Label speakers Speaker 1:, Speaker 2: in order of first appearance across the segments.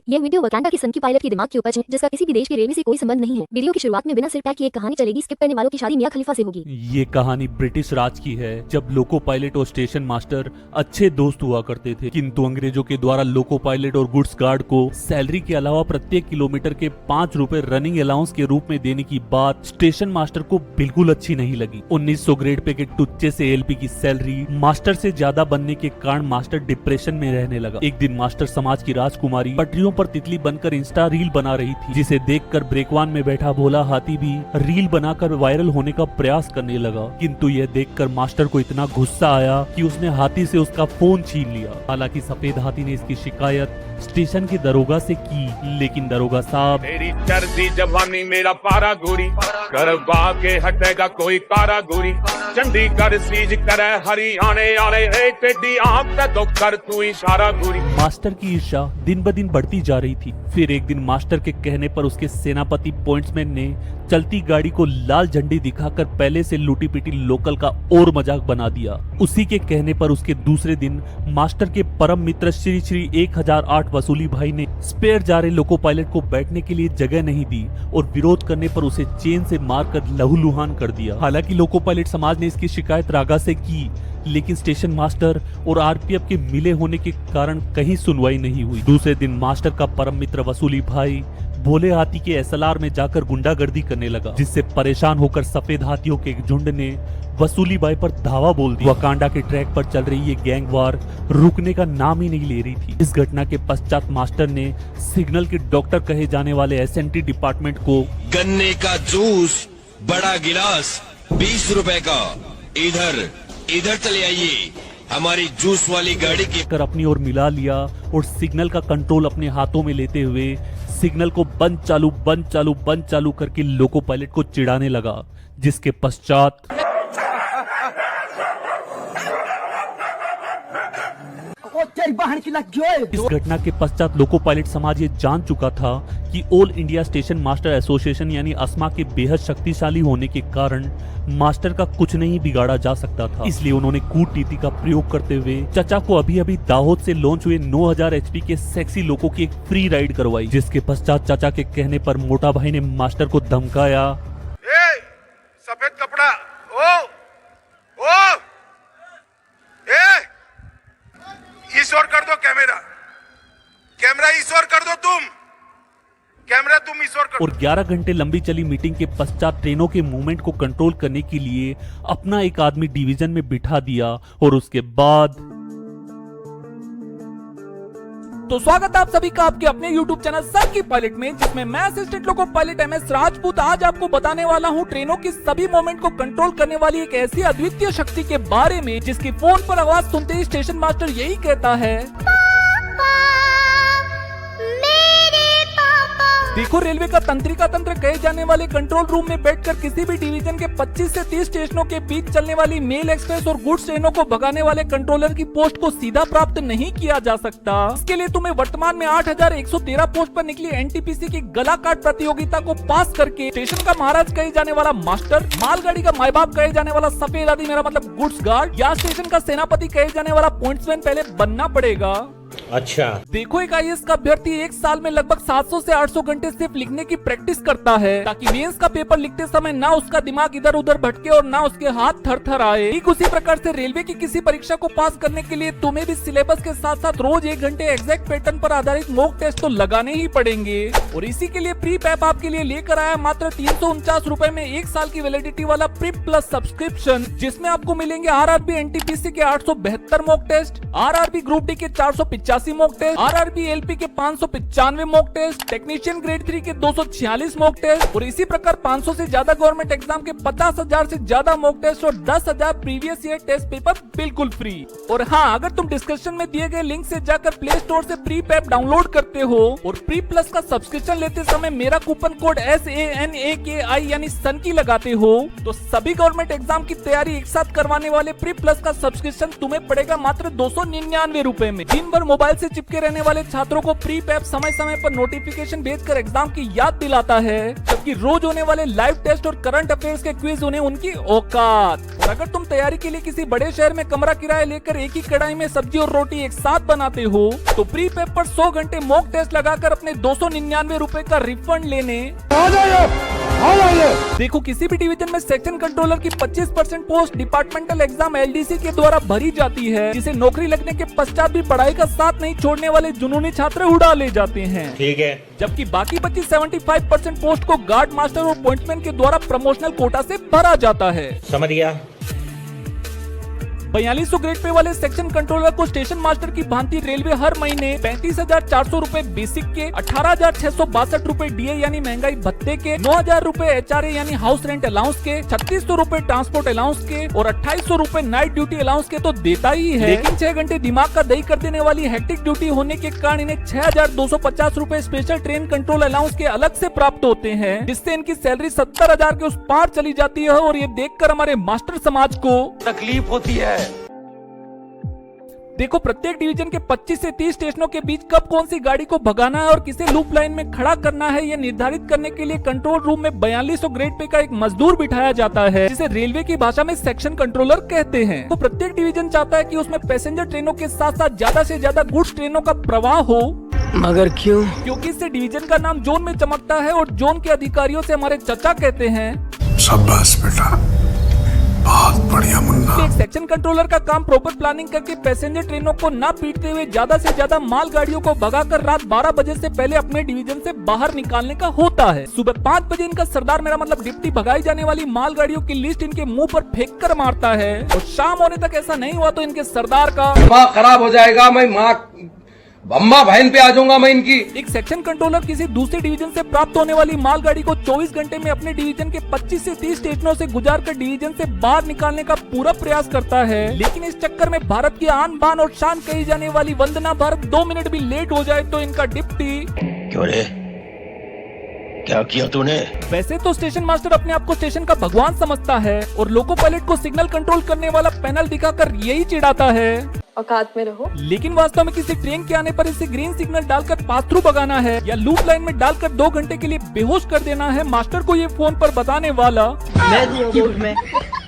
Speaker 1: ये video Wakanda के सनकी पायलट के दिमाग की उपज है, जिसका किसी भी देश के रेलवे से कोई संबंध नहीं है। वीडियो की शुरुआत में बिना सिर टैग की एक कहानी चलेगी। स्किप करने वालों की शादी मियां खलीफा से होगी।
Speaker 2: ये कहानी ब्रिटिश राज की है, जब लोको पायलट और स्टेशन मास्टर अच्छे दोस्त हुआ करते थे, किंतु अंग्रेजों के द्वारा लोको पायलट और गुड्स गार्ड को सैलरी के अलावा प्रत्येक किलोमीटर के 5 रुपए रनिंग अलाउंस के रूप में देने की बात स्टेशन मास्टर को बिल्कुल अच्छी नहीं लगी। 1900 ग्रेड पे के टुच्चे से एलपी की सैलरी मास्टर से ज्यादा बनने के कारण मास्टर डिप्रेशन में रहने लगा। एक दिन मास्टर समाज की राजकुमारी पटरियों पर तितली बनकर इंस्टा रील बना रही थी, जिसे देखकर ब्रेकवान में बैठा भोला हाथी भी रील बनाकर वायरल होने का प्रयास करने लगा। किंतु यह देखकर मास्टर को इतना गुस्सा आया कि उसने हाथी से उसका फोन छीन लिया। हालांकि सफेद हाथी ने इसकी शिकायत स्टेशन के दरोगा से की, लेकिन दरोगा साहब,
Speaker 3: मेरी चढ़ती जवानी मेरा पारा गोरी, करवा के हटेगा कोई कारा गोरी, चंडीगढ़ सीज करे हरियाणे आने एक टेढ़ी आंख तो कर तू इशारा गोरी।
Speaker 2: मास्टर की ईर्ष्या दिन ब दिन बढ़ती जा रही थी। फिर एक दिन मास्टर के कहने पर उसके सेनापति पॉइंट्समैन ने चलती गाड़ी को लाल झंडी दिखाकर पहले से लूटी पीटी लोकल का और मजाक बना दिया। उसी के कहने पर उसके दूसरे दिन मास्टर के परम मित्र श्री श्री 1008 वसूली भाई ने स्पेयर जा रहे लोको पायलट को बैठने के लिए जगह नहीं दी और विरोध करने पर उसे चेन से मारकर लहूलुहान कर दिया। हालांकि लोको पायलट समाज ने इसकी शिकायत रागा से की, लेकिन स्टेशन मास्टर और आरपीएफ के मिले होने के कारण कहीं सुनवाई नहीं हुई। दूसरे दिन मास्टर का परम मित्र वसूली भाई भोले हाथी के एसएलआर में जाकर गुंडागर्दी करने लगा, जिससे परेशान होकर सफेद हाथियों के एक झुंड ने वसूली भाई पर धावा बोल दिया। वकांडा के ट्रैक पर चल रही ये गैंग वार रुकने का नाम ही नहीं ले रही थी। इस घटना के पश्चात मास्टर ने सिग्नल के डॉक्टर कहे जाने वाले एसएनटी डिपार्टमेंट को
Speaker 4: गन्ने का जूस बड़ा गिलास 20 रुपए का, इधर चले आइए, हमारी जूस वाली गाड़ी की
Speaker 2: कर अपनी ओर मिला लिया और सिग्नल का कंट्रोल अपने हाथों में लेते हुए सिग्नल को बंद चालू करके लोको पायलट को चिढ़ाने लगा, जिसके पश्चात इस घटना के पश्चात लोको पायलट समाज ये जान चुका था कि all India station master association यानी अस्मा के बेहद शक्तिशाली होने के कारण मास्टर का कुछ नहीं बिगाड़ा जा सकता था। इसलिए उन्होंने कूटनीति का प्रयोग करते हुए चचा को अभी दाहोद से लॉन्च हुए 9000 एचपी के सेक्सी लोको की एक फ्री राइड करवाई, जिसके पश्चात चचा के कहने पर मोटा भाई ने मास्टर को धमकाया,
Speaker 3: सफेद कपड़ा ईश्वर कर दो, कैमरा ईश्वर कर दो, तुम ईश्वर कर दो।
Speaker 2: और 11 घंटे लंबी चली मीटिंग के पश्चात ट्रेनों के मूवमेंट को कंट्रोल करने के लिए अपना एक आदमी डिवीजन में बिठा दिया और उसके बाद
Speaker 5: तो स्वागत है आप सभी का आपके अपने YouTube चैनल सनकी पायलट में, जिसमें मैं assistant loco pilot MS Rajput आज आपको बताने वाला हूं ट्रेनों की सभी मोमेंट को कंट्रोल करने वाली एक ऐसी अद्वितीय शक्ति के बारे में, जिसकी फोन पर आवाज सुनते ही स्टेशन मास्टर यही कहता है, देखो रेलवे का तंत्रिका तंत्र कहे जाने वाले कंट्रोल रूम में बैठकर किसी भी डिवीजन के 25 से 30 स्टेशनों के बीच चलने वाली मेल एक्सप्रेस और गुड्स ट्रेनों को भगाने वाले कंट्रोलर की पोस्ट को सीधा प्राप्त नहीं किया जा सकता। इसके लिए तुम्हें वर्तमान में 8113 पोस्ट पर निकली एनटीपीसी की गला काट प्रतियोगिता को पास करके स्टेशन का महाराज कहे जाने वाला मास्टर, मालगाड़ी का माई बाप कहे जाने वाला सफेद आदि मेरा मतलब गुड्स गार्ड या स्टेशन का सेनापति कहे जाने वाला पॉइंट्समैन पहले बनना पड़ेगा।
Speaker 4: अच्छा
Speaker 5: देखो, एक आईएएस का अभ्यर्थी एक साल में लगभग 700 से 800 घंटे सिर्फ लिखने की प्रैक्टिस करता है, ताकि मेंस का पेपर लिखते समय ना उसका दिमाग इधर उधर भटके और ना उसके हाथ थर आए। ठीक उसी प्रकार से रेलवे की किसी परीक्षा को पास करने के लिए तुम्हें भी सिलेबस के साथ साथ रोज 1 घंटे एग्जैक्ट पैटर्न पर आधारित मॉक टेस्ट तो लगाने ही पड़ेंगे। और इसी के लिए प्रीप ऐप आपके लिए लेकर आया मात्र 349 रुपए में 1 साल की वैलिडिटी वाला प्रीप प्लस सब्सक्रिप्शन, जिसमें आपको मिलेंगे आरआरबी एनटीपीसी के 872 mock test, RRB group D के 485 मॉक टेस्ट, आरआरबी एलपी के 595 मॉक टेस्ट, टेक्नीशियन ग्रेड 3 के 246 मॉक टेस्ट और इसी प्रकार 500 से ज्यादा गवर्नमेंट एग्जाम के 50,000 से ज्यादा मॉक टेस्ट और 10,000 प्रीवियस ईयर टेस्ट पेपर बिल्कुल फ्री। और हाँ, अगर तुम डिस्क्रिप्शन में दिए गए लिंक से जाकर प्ले स्टोर से प्रीप ऐप डाउनलोड करते हो और प्री प्लस का सब्सक्रिप्शन लेते समय मेरा कूपन कोड SANAKI यानी सनकी लगाते हो, तो सभी गवर्नमेंट एग्जाम की तैयारी एक साथ करवाने वाले प्री प्लस का सब्सक्रिप्शन तुम्हें पड़ेगा मात्र 299 रुपए में। दिन भर मोबाइल मोबाइल से चिपके रहने वाले छात्रों को प्री पैप समय समय पर नोटिफिकेशन भेजकर एग्जाम की याद दिलाता है, जबकि रोज होने वाले लाइव टेस्ट और करंट अफेयर्स के क्विज उन्हें उनकी औकात। और अगर तुम तैयारी के लिए किसी बड़े शहर में कमरा किराया लेकर एक ही कढ़ाई में सब्जी और रोटी एक साथ बनाते हो, तो प्री पैप पर 100 घंटे मॉक टेस्ट लगाकर अपने 299 रुपए का रिफंड लेने देखो। किसी भी डिवीजन में सेक्शन कंट्रोलर की 25% पोस्ट डिपार्टमेंटल एग्जाम LDC के द्वारा भरी जाती है, जिसे नौकरी लगने के पश्चात भी पढ़ाई का साथ नहीं छोड़ने वाले जुनूनी छात्र उड़ा ले जाते हैं।
Speaker 6: ठीक है।
Speaker 5: जबकि बाकी बची 75% पोस्ट को गार्ड मास्टर और पॉइंटमैन के द्वारा प्रमोशनल कोटा से भरा जाता है।
Speaker 6: समझ गया।
Speaker 5: 4200 ग्रेड पे वाले सेक्शन कंट्रोलर को स्टेशन मास्टर की भांति रेलवे हर महीने 35,400 रूपए बेसिक के, 18,662 रूपए DA यानी महंगाई भत्ते के, 9,000 रूपए HRA यानी हाउस रेंट अलाउंस के, 3600 रूपए ट्रांसपोर्ट अलाउंस के और 2800 रूपए नाइट ड्यूटी अलाउंस के तो देता ही है। लेकिन 6 घंटे दिमाग का दही कर देने वाली हेक्टिक ड्यूटी होने के कारण इन्हें 6,250 रूपए स्पेशल ट्रेन कंट्रोल अलाउंस के अलग से प्राप्त होते हैं, जिससे इनकी सैलरी 70,000 के उस पार चली जाती है। और ये देखकर हमारे मास्टर समाज को
Speaker 6: तकलीफ होती है।
Speaker 5: देखो, प्रत्येक डिवीजन के 25 से 30 स्टेशनों के बीच कब कौन सी गाड़ी को भगाना है और किसे लूप लाइन में खड़ा करना है, यह निर्धारित करने के लिए कंट्रोल रूम में 4200 ग्रेड पे का एक मजदूर बिठाया जाता है, जिसे रेलवे की भाषा में सेक्शन कंट्रोलर कहते हैं। तो प्रत्येक डिवीजन चाहता है कि उसमें पैसेंजर ट्रेनों के साथ साथ ज्यादा से ज्यादा गुड्स ट्रेनों का प्रवाह हो।
Speaker 6: मगर क्यों?
Speaker 5: क्योंकि इससे डिवीजन का नाम जोन में चमकता है और जोन के अधिकारियों से हमारे चचा कहते हैं,
Speaker 7: शाबाश बेटा, बहुत बढ़िया मुन्ना।
Speaker 5: एक सेक्शन कंट्रोलर का काम प्रॉपर प्लानिंग करके पैसेंजर ट्रेनों को ना पीटते हुए ज्यादा से ज्यादा माल गाड़ियों को भगाकर रात 12 बजे से पहले अपने डिवीजन से बाहर निकालने का होता है। सुबह 5 बजे इनका सरदार, मेरा मतलब डिप्टी, भगाई जाने वाली माल गाड़ियों की लिस्ट इनके मुंह पर फेंक कर मारता है और शाम होने तक ऐसा नहीं हुआ तो इनके सरदार का
Speaker 8: दिमाग खराब हो जाएगा, मैं माँ बम्बा बहन पे आ जाऊंगा मैं इनकी।
Speaker 5: एक सेक्शन कंट्रोलर किसी दूसरे डिवीजन से प्राप्त होने वाली मालगाड़ी को 24 घंटे में अपने डिवीजन के 25 से 30 स्टेशनों से गुजारकर डिवीजन से बाहर निकालने का पूरा प्रयास करता है। लेकिन इस चक्कर में भारत की आन बान और शान कही जाने वाली वंदना भारत 2 मिनट भी लेट हो जाए तो इनका डिप्टी,
Speaker 4: क्यों रे, क्या किया तूने?
Speaker 5: वैसे तो स्टेशन मास्टर अपने आप को स्टेशन का भगवान समझता है और लोको पायलट को सिग्नल कंट्रोल करने वाला पैनल दिखाकर यही चिढ़ाता है,
Speaker 9: औकात में रहो।
Speaker 5: लेकिन वास्तव में किसी ट्रेन के आने पर इसे ग्रीन सिग्नल डालकर पास थ्रू भगाना है या लूप लाइन में डालकर 2 घंटे के लिए बेहोश कर देना है मास्टर को ये फोन पर बताने वाला।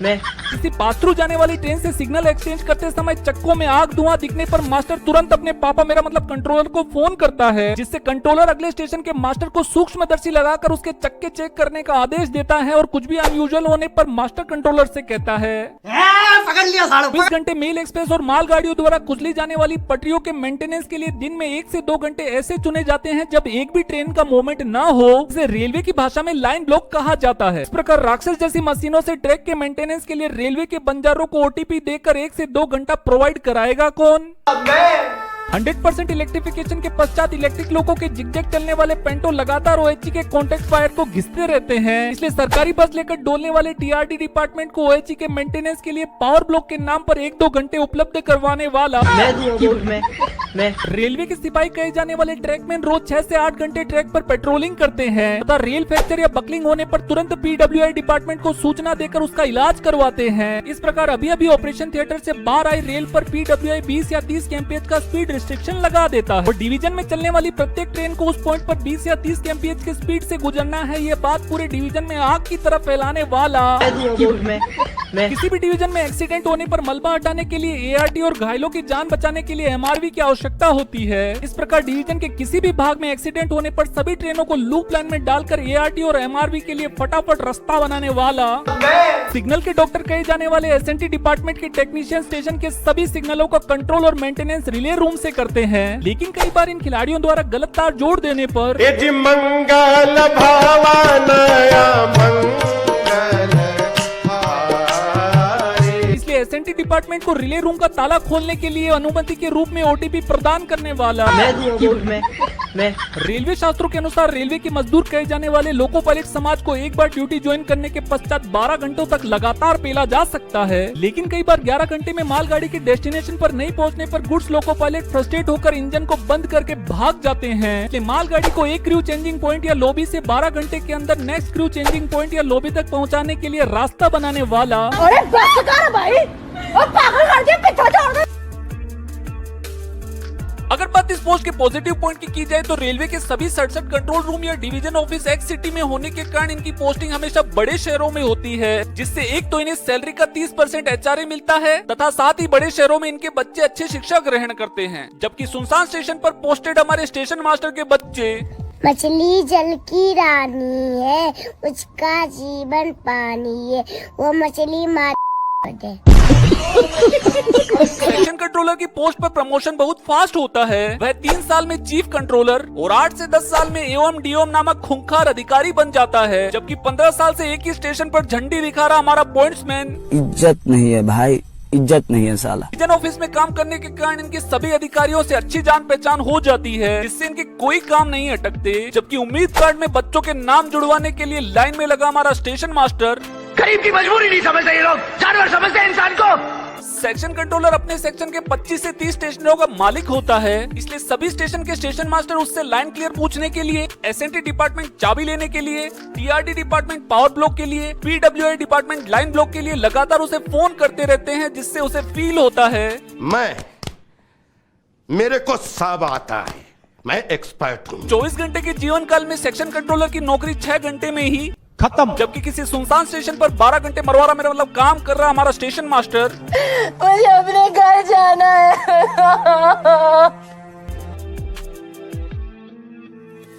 Speaker 5: मैं किसी पास थ्रू जाने वाली ट्रेन से सिग्नल एक्सचेंज करते समय चक्कों में आग धुआं दिखने पर मास्टर तुरंत अपने पापा, मेरा मतलब कंट्रोलर को फोन करता है, जिससे कंट्रोलर अगले स्टेशन के मास्टर को सूक्ष्मदर्शी लगाकर उसके चक्के चेक करने का आदेश देता है और कुछ भी अनयूजुअल होने पर मास्टर कंट्रोलर से कहता है,
Speaker 8: पकड़ लिया सालों।
Speaker 5: 20 घंटे मेल एक्सप्रेस और मालगाड़ियों द्वारा कुचली जाने वाली पटरियों के मेंटेनेंस के लिए दिन में 1 से 2 घंटे ऐसे चुने जाते हैं जब एक भी ट्रेन का मूवमेंट ना हो। इसे रेलवे की भाषा में लाइन ब्लॉक कहा जाता है। इस प्रकार राक्षस जैसी मशीनों से ट्रैक के मेंटेनेंस के लिए रेलवे के बंजारों को OTP देकर 1 से 2 घंटा प्रोवाइड कराएगा कौन? 100% इलेक्ट्रिफिकेशन के पश्चात इलेक्ट्रिक लोगों के जिगजैग चलने वाले पेंटो लगातार OHE के कॉन्टेक्ट फायर को घिसते रहते हैं। इसलिए सरकारी बस लेकर डोलने वाले TRT डिपार्टमेंट को OHE के मेंटेनेंस के लिए पावर ब्लॉक के नाम पर 1-2 घंटे उपलब्ध करवाने वाला मैं रेलवे के सिपाही कहे जाने वाले ट्रैकमैन रोज 6 से 8 घंटे ट्रैक पर पेट्रोलिंग करते हैं तथा रेल फ्रैक्चर या बकलिंग होने पर तुरंत PWI डिपार्टमेंट को सूचना देकर उसका इलाज करवाते हैं। इस प्रकार अभी अभी ऑपरेशन थिएटर से बाहर आई रेल पर PWI 20 या 30 kmph का स्पीड रिस्ट्रिक्शन लगा देता है और डिवीजन में चलने वाली प्रत्येक ट्रेन को उस पॉइंट पर 20 या 30 kmph की स्पीड से गुजरना है। ये बात पूरे डिवीजन में आग की तरफ फैलाने वाला किसी भी डिवीजन में एक्सीडेंट होने पर मलबा हटाने के लिए ART और घायलों की जान बचाने के लिए MRV की आवश्यकता होती है। इस प्रकार डिवीजन के किसी भी भाग में एक्सीडेंट होने पर सभी ट्रेनों को लूप लाइन में डालकर ART और MRV के लिए फटाफट रास्ता बनाने वाला सिग्नल के डॉक्टर कहे जाने वाले SNT डिपार्टमेंट के टेक्नीशियन स्टेशन के सभी सिग्नलों का कंट्रोल और मेंटेनेंस रिले रूम से करते हैं। लेकिन कई बार इन खिलाड़ियों द्वारा गलत तार जोड़ देने पर
Speaker 10: मंगल
Speaker 5: इसलिए SNT डिपार्टमेंट को रिले रूम का ताला खोलने के लिए अनुमति के रूप में OTP प्रदान करने वाला मैं रेलवे शास्त्रों के अनुसार रेलवे के मजदूर कहे जाने वाले लोको पायलट समाज को एक बार ड्यूटी ज्वाइन करने के पश्चात 12 घंटों तक लगातार पेला जा सकता है। लेकिन कई बार 11 घंटे में मालगाड़ी के डेस्टिनेशन पर नहीं पहुंचने पर गुड्स लोको पायलट फ्रस्ट्रेट होकर इंजन को बंद करके भाग जाते हैं। इसलिए मालगाड़ी को एक क्रू चेंजिंग पॉइंट या लॉबी से 12 घंटे के अंदर नेक्स्ट क्रू चेंजिंग पॉइंट या लॉबी तक पहुँचाने के लिए रास्ता बनाने वाला अगर बात इस पोस्ट के पॉजिटिव पॉइंट की जाए तो रेलवे के सभी 67 कंट्रोल रूम या डिवीजन ऑफिस एक्स सिटी में होने के कारण इनकी पोस्टिंग हमेशा बड़े शहरों में होती है, जिससे एक तो इन्हें सैलरी का 30% HRA मिलता है तथा साथ ही बड़े शहरों में इनके बच्चे अच्छे शिक्षा ग्रहण करते हैं। जबकि सुनसान स्टेशन पर पोस्टेड हमारे स्टेशन मास्टर के बच्चे
Speaker 9: मछली जल की रानी है, उसका जीवन पानी है, वो मछली मार दे।
Speaker 5: सेक्शन कंट्रोलर की पोस्ट पर प्रमोशन बहुत फास्ट होता है। वह 3 साल में चीफ कंट्रोलर और 8 से 10 साल में एवं डीओम नामक खूंखार अधिकारी बन जाता है। जबकि 15 साल से एक ही स्टेशन पर झंडी दिखा रहा हमारा पॉइंट्समैन
Speaker 6: इज्जत नहीं है भाई, इज्जत नहीं है साला।
Speaker 5: डिवीजन ऑफिस में काम करने के कारण इनके सभी अधिकारियों से अच्छी जान पहचान हो जाती है, जिससे इनके कोई काम नहीं अटकते। जबकि उम्मीद कार्ड में बच्चों के नाम जुड़वाने के लिए लाइन में लगा हमारा स्टेशन मास्टर
Speaker 6: गरीब की मजबूरी नहीं समझते ये लोग, जानवर समझते हैं इंसान को।
Speaker 5: सेक्शन कंट्रोलर अपने सेक्शन के 25 से 30 स्टेशनों का मालिक होता है, इसलिए सभी स्टेशन के स्टेशन मास्टर उससे लाइन क्लियर पूछने के लिए, एसएनटी डिपार्टमेंट चाबी लेने के लिए, टीआरडी डिपार्टमेंट पावर ब्लॉक के लिए, पीडब्ल्यूआई डिपार्टमेंट लाइन ब्लॉक के लिए लगातार उसे फोन करते रहते हैं, जिससे उसे फील होता है
Speaker 10: मेरे को सब आता है, मैं एक्सपर्ट हूँ।
Speaker 5: 24 घंटे के जीवन काल में सेक्शन कंट्रोलर की नौकरी 6 घंटे में ही
Speaker 2: खत्म।
Speaker 5: जबकि किसी सुनसान स्टेशन पर 12 घंटे मरवारा मेरा मतलब काम कर रहा हमारा स्टेशन मास्टर
Speaker 9: मुझे अपने घर जाना है।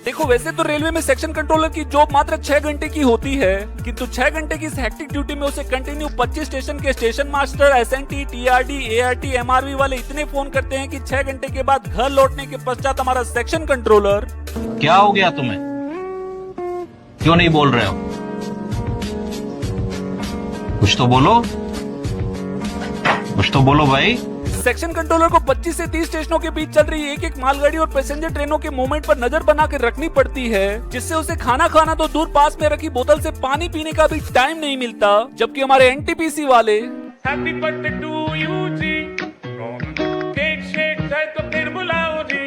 Speaker 5: देखो वैसे तो रेलवे में सेक्शन कंट्रोलर की जॉब मात्र 6 घंटे की होती है, किंतु 6 घंटे की इस हेक्टिक ड्यूटी में उसे कंटिन्यू 25 स्टेशन के station master, SNT, TRD, ART, एमआरवी वाले इतने फोन करते हैं कि 6 घंटे के बाद घर लौटने के पश्चात हमारा सेक्शन कंट्रोलर
Speaker 11: क्या हो गया तुम्हें, क्यों नहीं बोल रहे हो, कुछ तो बोलो, कुछ तो बोलो भाई।
Speaker 5: सेक्शन कंट्रोलर को 25 से 30 स्टेशनों के बीच चल रही एक मालगाड़ी और पैसेंजर ट्रेनों के मूवमेंट पर नजर बना के रखनी पड़ती है, जिससे उसे खाना खाना तो दूर पास में रखी बोतल से पानी पीने का भी टाइम नहीं मिलता। जबकि हमारे एनटीपीसी वाले
Speaker 3: हैप्पी बर्थडे टू यू जी, केक शेक है तो फिर बुलाओ जी,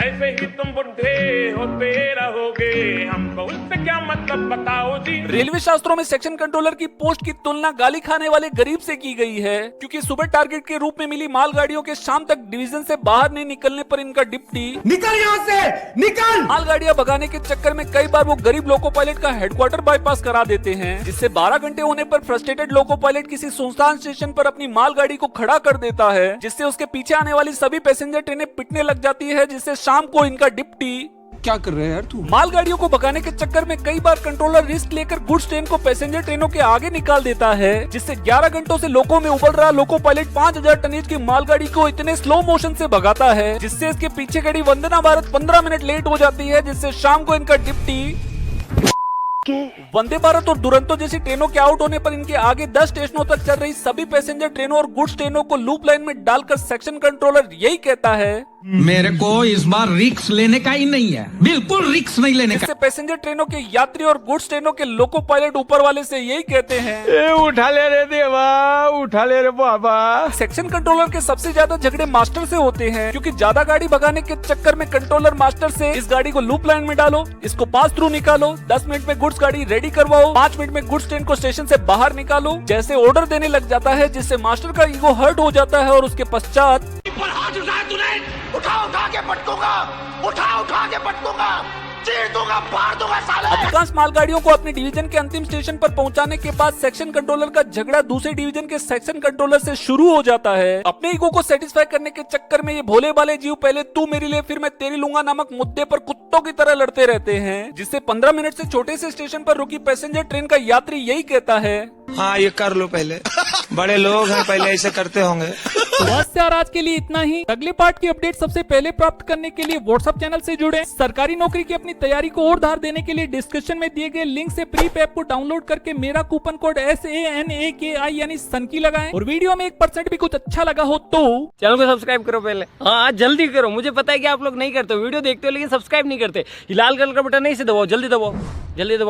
Speaker 3: ऐसे ही तुम बुढ़े होते रहोगे, हमको उससे क्या मतलब बताओ जी।
Speaker 5: रेलवे शास्त्रों में सेक्शन कंट्रोलर की पोस्ट की तुलना गाली खाने वाले गरीब से की गई है, क्योंकि सुबह टारगेट के रूप में मिली मालगाड़ियों के शाम तक डिवीजन से बाहर नहीं निकलने पर इनका डिप्टी
Speaker 6: निकल यहाँ से, निकल।
Speaker 5: मालगाड़ियां भगाने के चक्कर में कई बार वो गरीब लोको पायलट का हेडक्वार्टर बाईपास करा देते हैं, जिससे 12 घंटे होने पर फ्रस्ट्रेटेड लोको पायलट किसी सुनसान स्टेशन पर अपनी मालगाड़ी को खड़ा कर देता है, जिससे उसके पीछे आने वाली सभी पैसेंजर ट्रेनें पिटने लग जाती है, जिससे शाम को इनका डिप्टी
Speaker 6: क्या कर रहे हैं यार तू।
Speaker 5: मालगाड़ियों को भगाने के चक्कर में कई बार कंट्रोलर रिस्क लेकर गुड्स ट्रेन को पैसेंजर ट्रेनों के आगे निकाल देता है, जिससे 11 घंटों से लोको में उबल रहा लोको पायलट 5000 टनेज की मालगाड़ी को इतने स्लो मोशन से भगाता है, जिससे इसके पीछे खड़ी वंदना भारत 15 मिनट लेट हो जाती है, जिससे शाम को इनका डिप्टी वंदे भारत और दुरंतो जैसी ट्रेनों के आउट होने पर इनके आगे 10 स्टेशनों तक चल रही सभी पैसेंजर ट्रेनों और गुड्स ट्रेनों को लूप लाइन में डालकर सेक्शन कंट्रोलर यही कहता है
Speaker 6: मेरे को इस बार रिक्स लेने का ही नहीं है, बिल्कुल रिक्स नहीं लेने का।
Speaker 5: इससे पैसेंजर ट्रेनों के यात्री और गुड्स ट्रेनों के लोको पायलट ऊपर वाले से यही कहते हैं
Speaker 6: उठा ले रे देवा, उठा ले रे बाबा।
Speaker 5: सेक्शन कंट्रोलर के सबसे ज्यादा झगड़े मास्टर से होते हैं, क्योंकि ज्यादा गाड़ी भगाने के चक्कर में कंट्रोलर मास्टर से इस गाड़ी को लूप लाइन में डालो, इसको पास थ्रू निकालो, 10 मिनट में गुड्स गाड़ी रेडी करवाओ, 5 मिनट में गुड्स ट्रेन को स्टेशन से बाहर निकालो जैसे ऑर्डर देने लग जाता है, जिससे मास्टर का ईगो हर्ट हो जाता है और उसके पश्चात
Speaker 10: उठा के पटकूंगा, उठा के पटकूंगा, चीर दूंगा, फाड़ दूंगा साले।
Speaker 5: अधिकांश मालगाड़ियों को अपने डिवीजन के अंतिम स्टेशन पर पहुंचाने के बाद सेक्शन कंट्रोलर का झगड़ा दूसरे डिवीजन के सेक्शन कंट्रोलर से शुरू हो जाता है। अपने ईगो को सेटिस्फाई करने के चक्कर में ये भोले भाले जीव पहले तू मेरी ले फिर मैं तेरी लूंगा नामक मुद्दे पर कुत्तों की तरह लड़ते रहते हैं, जिससे 15 मिनट से छोटे से स्टेशन पर रुकी पैसेंजर ट्रेन का यात्री यही कहता है
Speaker 6: हाँ ये कर लो पहले, बड़े लोग हैं पहले ऐसे करते होंगे।
Speaker 5: तो बस यार आज के लिए इतना ही। अगले पार्ट की अपडेट सबसे पहले प्राप्त करने के लिए व्हाट्सएप चैनल से जुड़े। सरकारी नौकरी की अपनी तैयारी को और धार देने के लिए डिस्क्रिप्शन में दिए गए लिंक से प्री ऐप को डाउनलोड करके मेरा कूपन कोड SANAKI यानी सनकी लगाएं, और वीडियो में 1% भी कुछ अच्छा लगा हो तो
Speaker 6: चैनल को सब्सक्राइब करो पहले, हाँ जल्दी करो। मुझे पता है कि आप लोग नहीं करते, वीडियो देखते हो लेकिन सब्सक्राइब नहीं करते। लाल कलर का बटन नहीं से दबाओ, जल्दी दबाओ, जल्दी दबाओ।